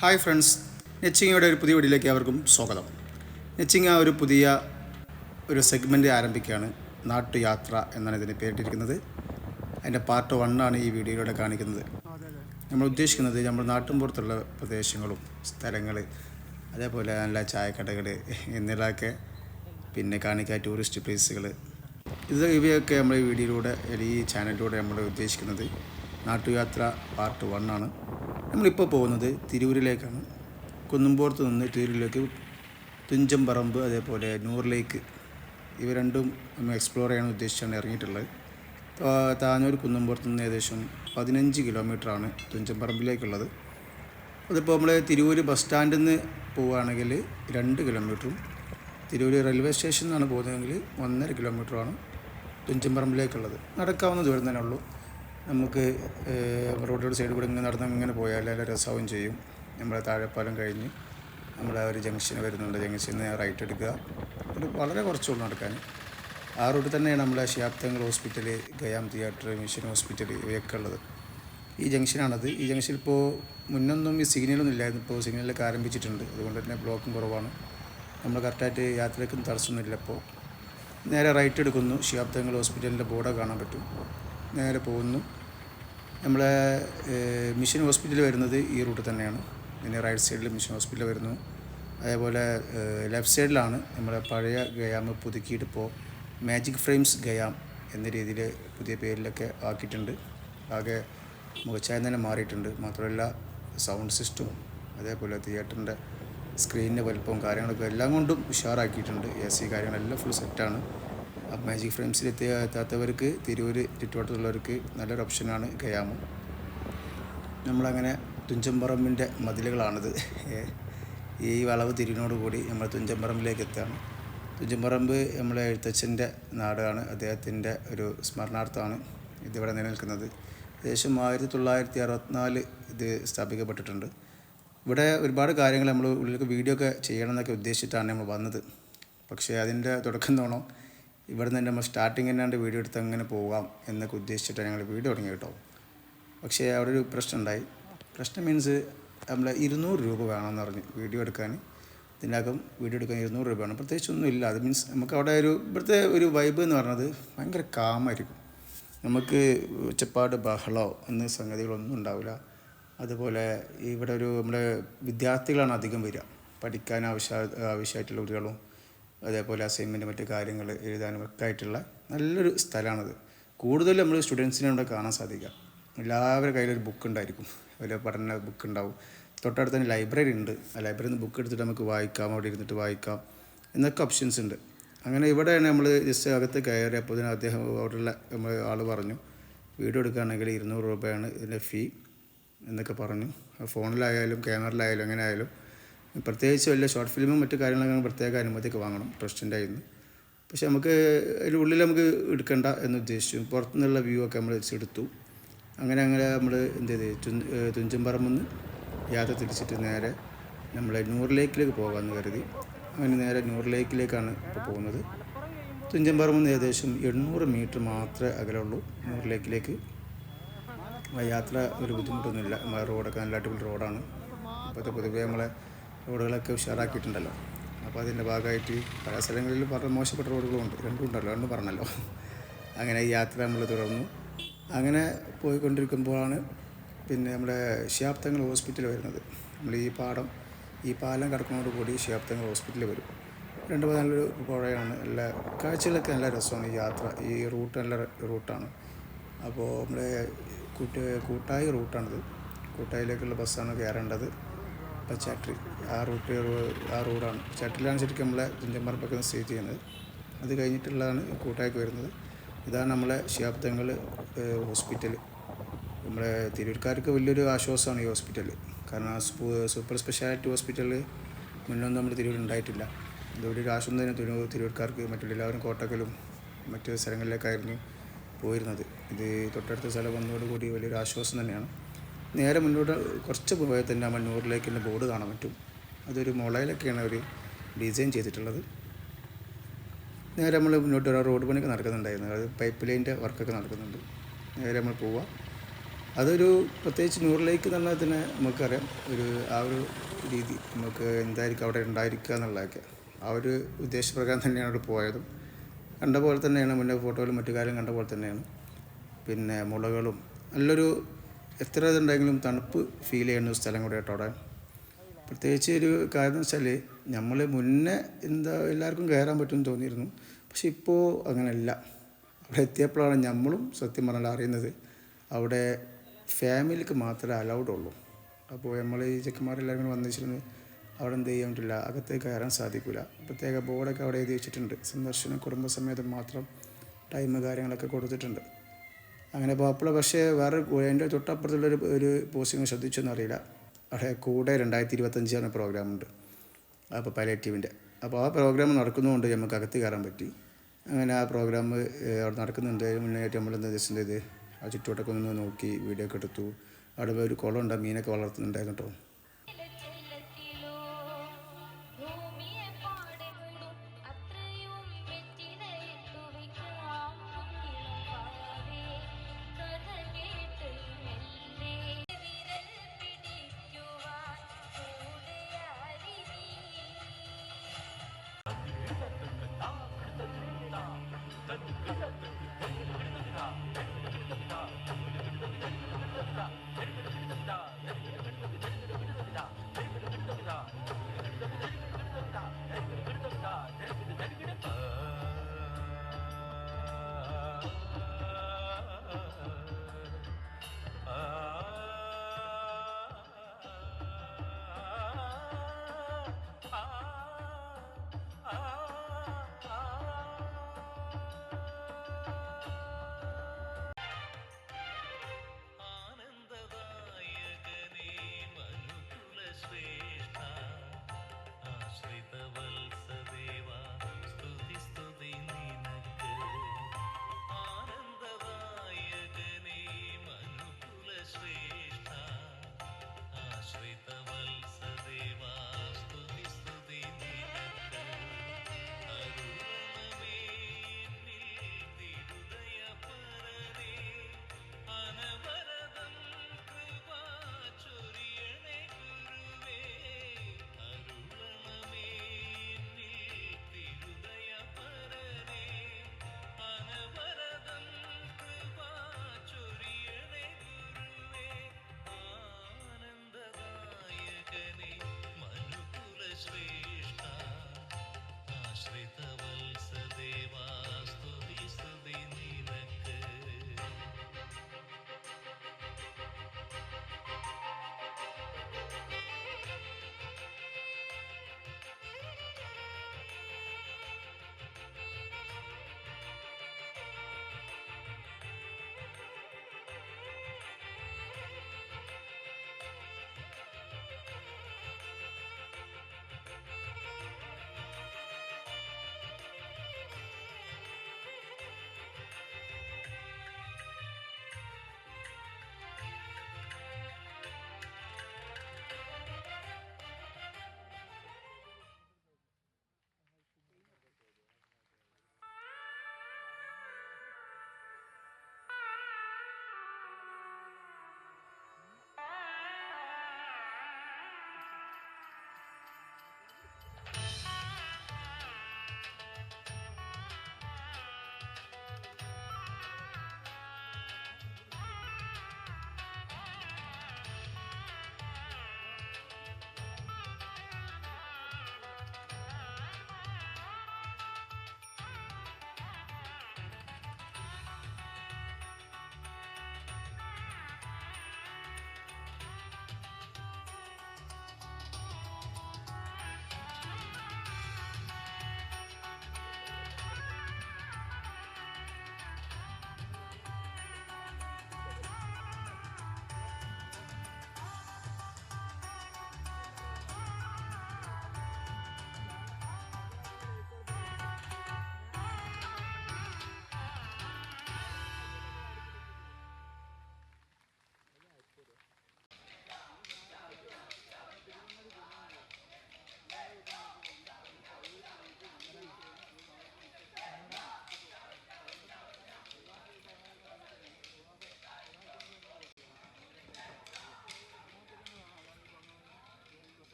Hi friends, നെച്ചിങ്ങയുടെ ഒരു പുതിയ വീഡിയോയിലേക്ക് അവർക്കും സ്വാഗതം. നെച്ചിങ്ങ ഒരു പുതിയ സെഗ്മെൻറ്റ് ആരംഭിക്കുകയാണ്. നാട്ടുയാത്ര എന്നാണ് ഇതിന് പേരിട്ടിരിക്കുന്നത്. അതിൻ്റെ പാർട്ട് 1 ആണ് ഈ വീഡിയോയിലൂടെ കാണിക്കുന്നത്. നമ്മൾ ഉദ്ദേശിക്കുന്നത് നമ്മൾ നാട്ടിൻപുറത്തുള്ള പ്രദേശങ്ങളും സ്ഥലങ്ങൾ, അതേപോലെ നല്ല ചായക്കടകൾ എന്നിവയൊക്കെ പിന്നെ കാണിക്കാൻ ടൂറിസ്റ്റ് പ്ലേസുകൾ, ഇവയൊക്കെ നമ്മൾ ഈ വീഡിയോയിലൂടെ ഈ ചാനലിലൂടെ നമ്മൾ ഉദ്ദേശിക്കുന്നത് നാട്ടുയാത്ര പാർട്ട് 1 ആണ്. നമ്മളിപ്പോൾ പോകുന്നത് തിരൂരിലേക്കാണ്. കുന്നുംപുറത്ത് നിന്ന് തിരൂരിലേക്ക് തുഞ്ചൻപറമ്പ് അതേപോലെ നൂർ ലേക്ക് ഇവ രണ്ടും നമ്മൾ എക്സ്പ്ലോർ ചെയ്യാൻ ഉദ്ദേശിച്ചാണ് ഇറങ്ങിയിട്ടുള്ളത്. താനൂർ കുന്നുംപുറത്ത് നിന്ന് ഏകദേശം 15 കിലോമീറ്ററാണ് തുഞ്ചൻപറമ്പിലേക്കുള്ളത്. അതിപ്പോൾ നമ്മൾ തിരൂർ ബസ് സ്റ്റാൻഡിൽ നിന്ന് പോവുകയാണെങ്കിൽ 2 കിലോമീറ്ററും, തിരൂർ റെയിൽവേ സ്റ്റേഷനിൽ നിന്നാണ് പോകുന്നതെങ്കിൽ 1.5 കിലോമീറ്ററുമാണ് തുഞ്ചൻപറമ്പിലേക്കുള്ളത്. നടക്കാവുന്ന ദൂരം തന്നെ ഉള്ളൂ. നമുക്ക് റോഡിൻ്റെ സൈഡിൽ കൂടെ ഇങ്ങനെ പോയാൽ നല്ല രസമാവും ചെയ്യും. നമ്മളെ താഴെപ്പാലം കഴിഞ്ഞ് നമ്മുടെ ഒരു ജംഗ്ഷൻ വരുന്നുണ്ട്. ജംഗ്ഷനിൽ നിന്ന് റൈറ്റ് എടുക്കുക. വളരെ കുറച്ചുള്ളൂ നടക്കാൻ. ആ റൂട്ടിൽ തന്നെയാണ് നമ്മളെ ശാബ്ദങ്ങൾ ഹോസ്പിറ്റൽ, ഗയാം തിയേറ്റർ, മിഷൻ ഹോസ്പിറ്റൽ ഇവയൊക്കെ ഉള്ളത്. ഈ ജംഗ്ഷനാണത്. ഈ ജംഗ്ഷനിൽ ഇപ്പോൾ മുന്നൊന്നും ഈ സിഗ്നലൊന്നും ഇല്ലായിരുന്നു. ഇപ്പോൾ സിഗ്നലൊക്കെ ആരംഭിച്ചിട്ടുണ്ട്. അതുകൊണ്ട് തന്നെ ബ്ലോക്കും കുറവാണ്. നമ്മൾ കറക്റ്റായിട്ട് യാത്രയ്ക്കും തടസ്സമൊന്നുമില്ല. ഇപ്പോൾ നേരെ റൈറ്റ് എടുക്കുന്നു. ശാബ്ദങ്ങൾ ഹോസ്പിറ്റലിൻ്റെ ബോർഡ് കാണാൻ പറ്റും. നേരെ പോകുന്നു. നമ്മളെ മിഷൻ ഹോസ്പിറ്റൽ വരുന്നത് ഈ റൂട്ട് തന്നെയാണ്. പിന്നെ റൈറ്റ് സൈഡിൽ മിഷൻ ഹോസ്പിറ്റൽ വരുന്നു. അതേപോലെ ലെഫ്റ്റ് സൈഡിലാണ് നമ്മളെ പഴയ ഗയാം പുതുക്കിയിട്ട് ഇപ്പോൾ മാജിക് ഫ്രെയിംസ് ഗയാം എന്ന രീതിയിൽ പുതിയ പേരിലൊക്കെ ആക്കിയിട്ടുണ്ട്. ആകെ മുഖച്ഛായം തന്നെ മാറിയിട്ടുണ്ട്. മാത്രമല്ല സൗണ്ട് സിസ്റ്റവും അതേപോലെ തിയേറ്ററിൻ്റെ സ്ക്രീനിൻ്റെ വലുപ്പവും കാര്യങ്ങളൊക്കെ എല്ലാം കൊണ്ടും ഉഷാറാക്കിയിട്ടുണ്ട്. AC കാര്യങ്ങളെല്ലാം ഫുൾ സെറ്റാണ്. അപ്പോൾ മാജിക് ഫ്രെയിംസിൽ എത്താത്തവർക്ക് തിരൂർ ചുറ്റുവട്ടത്തുള്ളവർക്ക് നല്ലൊരു ഓപ്ഷനാണ് ഗയാമ്. നമ്മളങ്ങനെ തുഞ്ചൻപറമ്പിൻ്റെ മതിലുകളാണിത്. ഈ വളവ് തിരിനോടുകൂടി നമ്മൾ തുഞ്ചൻപറമ്പിലേക്ക് എത്തുകയാണ്. തുഞ്ചൻപറമ്പ് നമ്മളെ എഴുത്തച്ഛൻ്റെ നാടാണ്. അദ്ദേഹത്തിൻ്റെ ഒരു സ്മരണാർത്ഥമാണ് ഇതിവിടെ നിലനിൽക്കുന്നത്. ഏകദേശം 1964 ഇത് സ്ഥാപിക്കപ്പെട്ടിട്ടുണ്ട്. ഇവിടെ ഒരുപാട് കാര്യങ്ങൾ നമ്മൾ ഉള്ളിലേക്ക് വീഡിയോ ഒക്കെ ചെയ്യണം എന്നൊക്കെ ഉദ്ദേശിച്ചിട്ടാണ് നമ്മൾ വന്നത്. പക്ഷേ അതിൻ്റെ തുടക്കം തോന്നണം ഇവിടെ നിന്ന് നമ്മൾ സ്റ്റാർട്ടിങ് തന്നെയാണ്ട് വീഡിയോ എടുത്ത് അങ്ങനെ പോകാം എന്നൊക്കെ ഉദ്ദേശിച്ചിട്ടാണ് ഞങ്ങൾ വീഡിയോ തുടങ്ങി കേട്ടോ. പക്ഷേ അവിടെ ഒരു പ്രശ്നം ഉണ്ടായി. പ്രശ്നം മീൻസ് നമ്മൾ 200 രൂപ വേണമെന്ന് പറഞ്ഞു വീഡിയോ എടുക്കാൻ. ഇതിനകം വീഡിയോ എടുക്കാൻ 200 രൂപ വേണം. പ്രത്യേകിച്ചൊന്നും ഇല്ല. അത് മീൻസ് നമുക്ക് അവിടെ ഇവിടുത്തെ ഒരു വൈബ് എന്ന് പറഞ്ഞത് ഭയങ്കര കാമായിരിക്കും. നമുക്ക് ഒച്ചപ്പാട് ബഹളോ എന്ന സംഗതികളൊന്നും ഉണ്ടാവില്ല. അതുപോലെ ഇവിടെ നമ്മുടെ വിദ്യാർത്ഥികളാണ് അധികം വരിക. പഠിക്കാൻ ആവശ്യമായിട്ടുള്ള കുട്ടികളും അതേപോലെ അസൈൻമെൻറ്റ് മറ്റു കാര്യങ്ങൾ എഴുതാനും ഒക്കെ ആയിട്ടുള്ള നല്ലൊരു സ്ഥലമാണത്. കൂടുതൽ നമ്മൾ സ്റ്റുഡൻസിനെ ഇവിടെ കാണാൻ സാധിക്കുക. എല്ലാവരുടെ കയ്യിലൊരു ബുക്ക് ഉണ്ടായിരിക്കും. വലിയ പഠന ബുക്ക് ഉണ്ടാവും. തൊട്ടടുത്ത് തന്നെ ലൈബ്രറി ഉണ്ട്. ആ ലൈബ്രറിയിൽ നിന്ന് ബുക്ക് എടുത്തിട്ട് നമുക്ക് വായിക്കാം, അവിടെ ഇരുന്നിട്ട് വായിക്കാം എന്നൊക്കെ ഓപ്ഷൻസ് ഉണ്ട്. അങ്ങനെ ഇവിടെയാണ് നമ്മൾ ജസ്റ്റ് അകത്ത് കയറിയപ്പോൾ ഇതിന് അദ്ദേഹം അവിടെയുള്ള നമ്മൾ ആൾ പറഞ്ഞു വീഡിയോ എടുക്കുകയാണെങ്കിൽ 200 രൂപയാണ് ഇതിൻ്റെ ഫീ എന്നൊക്കെ പറഞ്ഞു. ഫോണിലായാലും ക്യാമറയിലായാലും എങ്ങനെ ആയാലും, പ്രത്യേകിച്ച് വലിയ ഷോർട്ട് ഫിലിമും മറ്റു കാര്യങ്ങളൊക്കെ പ്രത്യേക അനുമതിയൊക്കെ വാങ്ങണം ട്രസ്റ്റിൻ്റെ കയ്യിൽ നിന്ന്. പക്ഷെ നമുക്ക് അതിൻ്റെ ഉള്ളിൽ നമുക്ക് എടുക്കണ്ട എന്ന് ഉദ്ദേശിച്ചു. പുറത്തുനിന്നുള്ള വ്യൂ ഒക്കെ നമ്മൾ എടുത്തു. അങ്ങനെ നമ്മൾ എന്ത് ചെയ്ത് തുഞ്ചൻപറമ്പിൽ നിന്ന് യാത്ര തിരിച്ചിട്ട് നേരെ നമ്മളെ നൂർ ലേക്കിലേക്ക് പോകാമെന്ന് കരുതി. അങ്ങനെ നേരെ നൂർ ലേക്കിലേക്കാണ് ഇപ്പോൾ പോകുന്നത്. തുഞ്ചൻപറമ്പിൽ നിന്ന് ഏകദേശം 800 മീറ്റർ മാത്രമേ അകലുള്ളൂ നൂർ ലേക്കിലേക്ക്. യാത്ര ഒരു ബുദ്ധിമുട്ടൊന്നുമില്ല. നമ്മളെ റോഡൊക്കെ നല്ല അടിപൊളി റോഡാണ്. അപ്പോൾ പൊതുവേ നമ്മളെ റോഡുകളൊക്കെ ഉഷാറാക്കിയിട്ടുണ്ടല്ലോ. അപ്പോൾ അതിൻ്റെ ഭാഗമായിട്ട് പല സ്ഥലങ്ങളിൽ മോശപ്പെട്ട റോഡുകളുമുണ്ട്. രണ്ടും ഉണ്ടല്ലോ, രണ്ടും പറഞ്ഞല്ലോ. അങ്ങനെ ഈ യാത്ര നമ്മൾ തുടർന്നു. അങ്ങനെ പോയിക്കൊണ്ടിരിക്കുമ്പോഴാണ് പിന്നെ നമ്മുടെ ശാബ്ദങ്ങൾ ഹോസ്പിറ്റൽ വരുന്നത്. നമ്മൾ ഈ പാലം കടക്കുന്നതോടുകൂടി ശാബ്ദങ്ങൾ ഹോസ്പിറ്റൽ വരും. നല്ലൊരു പുഴയാണ്. നല്ല കാഴ്ചകളൊക്കെ നല്ല രസമാണ്. ഈ യാത്ര, ഈ റൂട്ട് നല്ല റൂട്ടാണ്. അപ്പോൾ നമ്മുടെ കൂട്ടായി റൂട്ടാണിത്. കൂട്ടായിലേക്കുള്ള ബസ്സാണ് കയറേണ്ടത്. ഇപ്പോൾ ചാട്ടിൽ ആ റോഡാണ്. ചാട്ടിലാണ് ശരിക്കും നമ്മളെ തുഞ്ചൻപറമ്പൊക്കെ സ്റ്റേ ചെയ്യുന്നത്. അത് കഴിഞ്ഞിട്ടുള്ളതാണ് കൂട്ടായിക്ക് വരുന്നത്. ഇതാണ് നമ്മളെ ശാബ്ദങ്ങൾ ഹോസ്പിറ്റൽ. നമ്മളെ തിരൂർക്കാർക്ക് വലിയൊരു ആശ്വാസമാണ് ഈ ഹോസ്പിറ്റൽ. കാരണം സൂപ്പർ സ്പെഷ്യാലിറ്റി ഹോസ്പിറ്റൽ മുന്നൊന്നും നമ്മൾ തിരൂർ ഉണ്ടായിട്ടില്ല. ഇതുകൊണ്ട് ഒരു ആശ്വാസം തന്നെ തിരൂർക്കാർക്ക്. മറ്റുള്ള എല്ലാവരും കോട്ടക്കലും മറ്റു സ്ഥലങ്ങളിലേക്കായിരുന്നു പോയിരുന്നത്. ഇത് തൊട്ടടുത്ത സ്ഥലം വന്നതോടുകൂടി വലിയൊരു ആശ്വാസം തന്നെയാണ്. നേരെ മുന്നോട്ട് കുറച്ച് പോയാൽ തന്നെ നമ്മൾ നൂർ ലേക്കിൻ്റെ ബോർഡ് കാണാൻ പറ്റും. അതൊരു മുളയിലൊക്കെയാണ് അവർ ഡിസൈൻ ചെയ്തിട്ടുള്ളത്. നേരെ നമ്മൾ മുന്നോട്ട് റോഡ് പണിയൊക്കെ നടക്കുന്നുണ്ടായിരുന്നു. അത് പൈപ്പ് ലൈനിൻ്റെ വർക്കൊക്കെ നടക്കുന്നുണ്ട്. നേരെ നമ്മൾ പോവുക. അതൊരു പ്രത്യേകിച്ച് നൂറിലേക്ക് എന്ന് പറഞ്ഞാൽ തന്നെ നമുക്കറിയാം ആ ഒരു രീതി നമുക്ക് എന്തായിരിക്കും അവിടെ ഉണ്ടായിരിക്കുക എന്നുള്ളതൊക്കെ ആ ഒരു ഉദ്ദേശപ്രകാരം തന്നെയാണ് അവിടെ പോയതും. കണ്ട പോലെ തന്നെയാണ്, മുന്നേ ഫോട്ടോയിലും മറ്റു കാര്യം കണ്ട പോലെ തന്നെയാണ്. പിന്നെ മുളകളും നല്ലൊരു എത്ര ഇതുണ്ടെങ്കിലും തണുപ്പ് ഫീൽ ചെയ്യുന്ന ഒരു സ്ഥലം കൂടെ കേട്ടോ അവിടെ. പ്രത്യേകിച്ച് ഒരു കാര്യം എന്ന് വെച്ചാൽ നമ്മൾ മുന്നേ എല്ലാവർക്കും കയറാൻ പറ്റുമെന്ന് തോന്നിയിരുന്നു. പക്ഷെ ഇപ്പോൾ അങ്ങനെയല്ല. അവിടെ എത്തിയപ്പോഴാണ് നമ്മളും സത്യം പറഞ്ഞാൽ അറിയുന്നത് അവിടെ ഫാമിലിക്ക് മാത്രമേ അലൗഡ് ഉള്ളൂ. അപ്പോൾ നമ്മൾ ഈ ചെക്കന്മാരെല്ലാവരും കൂടെ വന്നിച്ചിരുന്നു അവിടെ എന്ത് ചെയ്യാൻ പറ്റില്ല, അകത്തേക്ക് കയറാൻ സാധിക്കില്ല. പ്രത്യേക ബോർഡൊക്കെ അവിടെ എഴുതി വെച്ചിട്ടുണ്ട്, സന്ദർശനം കുടുംബസമേതം മാത്രം, ടൈം കാര്യങ്ങളൊക്കെ കൊടുത്തിട്ടുണ്ട്. അങ്ങനെ പോയപ്പോൾ പക്ഷേ വേറെ എൻ്റെ തൊട്ടപ്പുറത്തുള്ളൊരു പോസ്റ്റിങ് ശ്രദ്ധിച്ചൊന്നും അവിടെ കൂടെ 2025 പ്രോഗ്രാം ഉണ്ട്, അപ്പോൾ പാലിയേറ്റീവിൻ്റെ. അപ്പോൾ ആ പ്രോഗ്രാം നടക്കുന്നതുകൊണ്ട് നമുക്ക് അകത്ത് കയറാൻ പറ്റി. അങ്ങനെ ആ പ്രോഗ്രാം അവിടെ നടക്കുന്നുണ്ട്. മുന്നേറ്റ് നമ്മളെന്താ ജസ്റ്റ് ചെയ്ത് ആ ചുറ്റുവട്ടൊക്കെ ഒന്ന് നോക്കി വീഡിയോ ഒക്കെ എടുത്തു. അവിടെ ഒരു കുളമുണ്ട്, മീനൊക്കെ വളർത്തുന്നുണ്ടായിരുന്നു കേട്ടോ.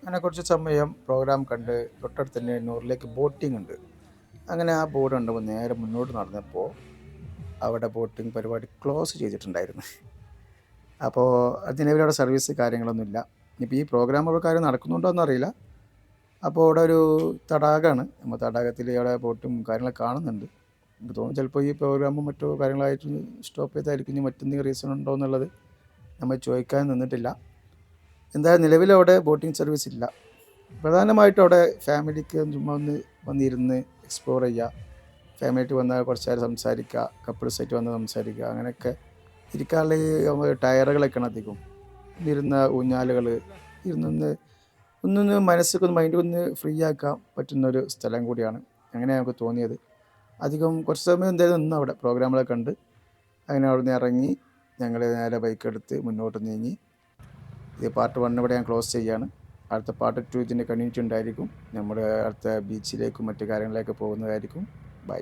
അങ്ങനെ കുറച്ച് സമയം പ്രോഗ്രാം കണ്ട് തൊട്ടടുത്ത് തന്നെ നൂറിലേക്ക് ബോട്ടിംഗ് ഉണ്ട്. അങ്ങനെ ആ ബോർഡ് കണ്ടപ്പോൾ നേരെ മുന്നോട്ട് നടന്നപ്പോൾ അവിടെ ബോട്ടിംഗ് പരിപാടി ക്ലോസ് ചെയ്തിട്ടുണ്ടായിരുന്നു. അപ്പോൾ നിലവിലവിടെ സർവീസ് കാര്യങ്ങളൊന്നുമില്ല. ഇനിയിപ്പോൾ ഈ പ്രോഗ്രാം അവിടെ കാര്യം നടക്കുന്നുണ്ടോ എന്നറിയില്ല. അപ്പോൾ അവിടെ ഒരു തടാകമാണ്. നമ്മൾ തടാകത്തിൽ അവിടെ ബോട്ടും കാര്യങ്ങളൊക്കെ കാണുന്നുണ്ട്. എനിക്ക് തോന്നുന്നു ചിലപ്പോൾ ഈ പ്രോഗ്രാമും മറ്റോ കാര്യങ്ങളായിട്ട് സ്റ്റോപ്പ് ചെയ്തായിരിക്കും. ഇനി മറ്റെന്തെങ്കിലും റീസൺ ഉണ്ടോ എന്നുള്ളത് നമ്മൾ ചോദിക്കാൻ നിന്നിട്ടില്ല. എന്തായാലും നിലവിലവിടെ ബോട്ടിംഗ് സർവീസ് ഇല്ല. പ്രധാനമായിട്ടും അവിടെ ഫാമിലിക്ക് ചുമ്മാ വന്നിരുന്ന് എക്സ്പ്ലോർ ചെയ്യുക, ഫാമിലിയായിട്ട് വന്നാൽ കുറച്ച് നേരം സംസാരിക്കുക, കപ്പിൾസായിട്ട് വന്ന് സംസാരിക്കുക, അങ്ങനെയൊക്കെ ഇരിക്കാനുള്ള ടയറുകളൊക്കെയാണ് അധികം. ഇരുന്ന ഊഞ്ഞാലുകൾ ഇരുന്നൊന്ന് ഒന്നൊന്ന് മനസ്സൊക്കെ മൈൻഡ് ഒന്ന് ഫ്രീ ആക്കാൻ പറ്റുന്നൊരു സ്ഥലം കൂടിയാണ്. അങ്ങനെ നമുക്ക് തോന്നിയത്. അധികം കുറച്ച് സമയം എന്തായാലും നിന്ന് അവിടെ പ്രോഗ്രാമുകളൊക്കെ കണ്ട് അങ്ങനെ അവിടെ നിന്ന് ഇറങ്ങി ഞങ്ങൾ നേരെ ബൈക്ക് എടുത്ത് മുന്നോട്ട് നീങ്ങി. ഇത് പാർട്ട് 1 ഇവിടെ ഞാൻ ക്ലോസ് ചെയ്യുകയാണ്. അടുത്ത പാർട്ട് 2 ഇതിൻ്റെ കണ്ടിന്യൂറ്റി ഉണ്ടായിരിക്കും. നമ്മുടെ അടുത്ത ബീച്ചിലേക്കും മറ്റു കാര്യങ്ങളിലേക്ക് പോകുന്നതായിരിക്കും. ബൈ.